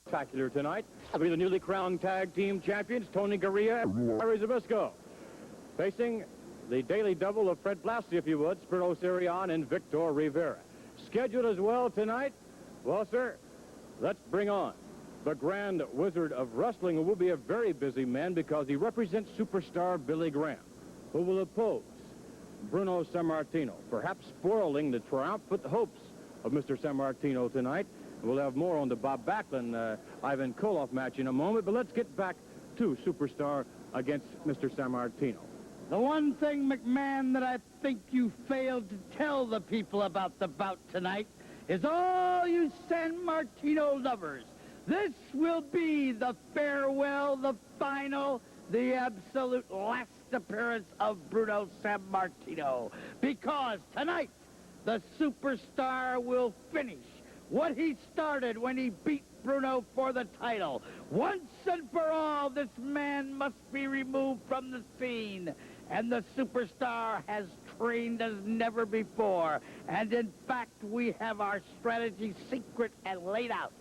Spectacular tonight. Will be the newly crowned tag team champions, Tony Gurria and Larry Zbyszko. Facing the daily double of Fred Blassie, if you would, Spiro Sirion and Victor Rivera. Scheduled as well tonight, well, sir, let's bring on the Grand Wizard of Wrestling, who will be a very busy man because he represents superstar Billy Graham, who will oppose Bruno Sammartino, perhaps spoiling the triumphant hopes of Mr. Sammartino tonight. We'll have more on the Bob Backlund, Ivan Koloff match in a moment, but let's get back to Superstar against Mr. Sammartino. The one thing, McMahon, that I think you failed to tell the people about the bout tonight is all you Sammartino lovers. This will be the farewell, the final, the absolute last appearance of Bruno Sammartino. Because tonight, the superstar will finish what he started when he beat Bruno for the title. Once and for all, this man must be removed from the scene. And the superstar has trained as never before. And in fact, we have our strategy secret and laid out.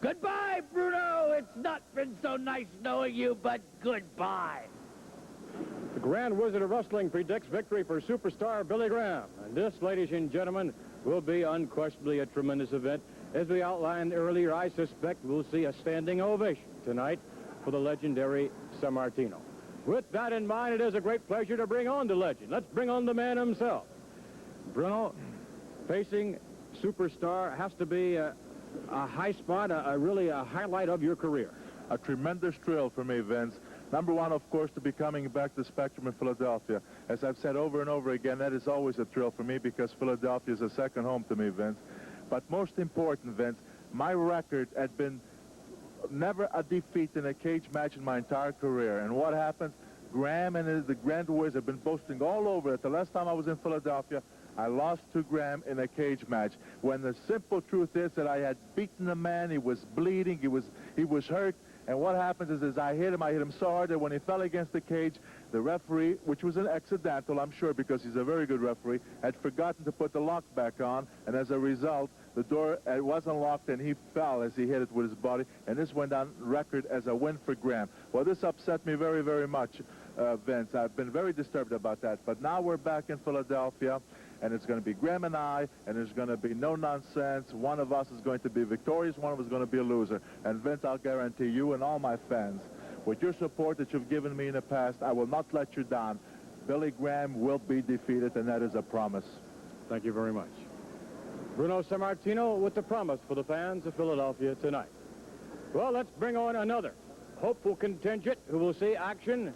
Goodbye, Bruno. It's not been so nice knowing you, but goodbye. The Grand Wizard of Wrestling predicts victory for superstar Billy Graham. And this, ladies and gentlemen, will be unquestionably a tremendous event. As we outlined earlier, I suspect we'll see a standing ovation tonight for the legendary Sammartino. With that in mind, it is a great pleasure to bring on the legend. Let's bring on the man himself. Bruno, facing superstar has to be a high spot, really a highlight of your career. A tremendous thrill for me, Vince. Number one, of course, to be coming back to Spectrum in Philadelphia. As I've said over and over again, that is always a thrill for me because Philadelphia is a second home to me, Vince. But most important, Vince, my record had been never a defeat in a cage match in my entire career. And what happens? Graham and the Grand Wizard have been boasting all over it. The last time I was in Philadelphia, I lost to Graham in a cage match. When the simple truth is that I had beaten the man, he was bleeding, he was hurt. And what happens is I hit him so hard that when he fell against the cage, the referee, which was an accidental, I'm sure, because he's a very good referee, had forgotten to put the lock back on, and as a result, the door wasn't locked, and he fell as he hit it with his body, and this went on record as a win for Graham. Well, this upset me very, very much, Vince. I've been very disturbed about that, but now we're back in Philadelphia, and it's going to be Graham and I, and there's going to be no nonsense. One of us is going to be victorious, one of us is going to be a loser. And Vince, I'll guarantee you and all my fans, with your support that you've given me in the past, I will not let you down. Billy Graham will be defeated, and that is a promise. Thank you very much. Bruno Sammartino with the promise for the fans of Philadelphia tonight. Well, let's bring on another hopeful contingent who will see action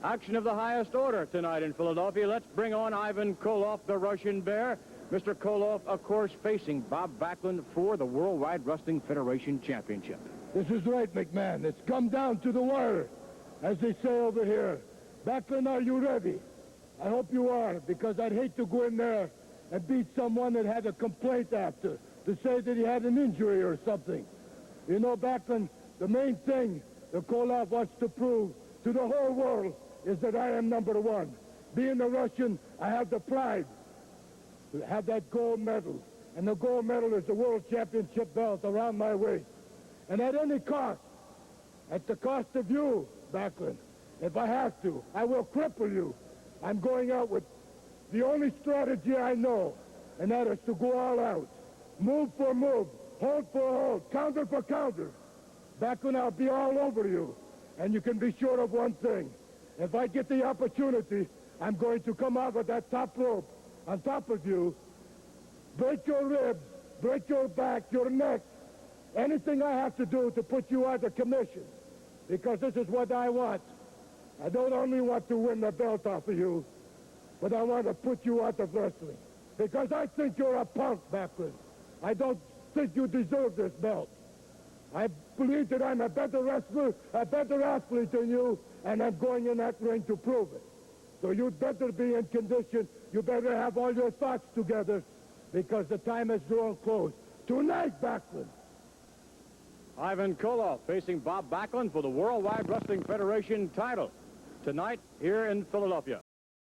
of the highest order tonight in Philadelphia. Let's bring on Ivan Koloff, the Russian Bear. Mr. Koloff, of course, facing Bob Backlund for the Worldwide Wrestling Federation Championship. This is right, McMahon. It's come down to the wire, as they say over here. Backlund, are you ready? I hope you are, because I'd hate to go in there and beat someone that had a complaint after, to say that he had an injury or something. You know, Backlund, the main thing that Koloff wants to prove to the whole world is that I am number one. Being a Russian, I have the pride to have that gold medal. And the gold medal is the World Championship belt around my waist. And at any cost, at the cost of you, Backlund, if I have to, I will cripple you. I'm going out with the only strategy I know, and that is to go all out. Move for move, hold for hold, counter for counter. Backlund, I'll be all over you. And you can be sure of one thing. If I get the opportunity, I'm going to come out with that top rope on top of you, break your ribs, break your back, your neck, anything I have to do to put you out of commission, because this is what I want. I don't only want to win the belt off of you, but I want to put you out of wrestling, because I think you're a punk, Backlund. I don't think you deserve this belt. I believe that I'm a better wrestler, a better athlete than you, and I'm going in that ring to prove it. So you'd better be in condition. You better have all your thoughts together, because the time is drawing close. Tonight, Backlund. Ivan Koloff facing Bob Backlund for the Worldwide Wrestling Federation title tonight here in Philadelphia.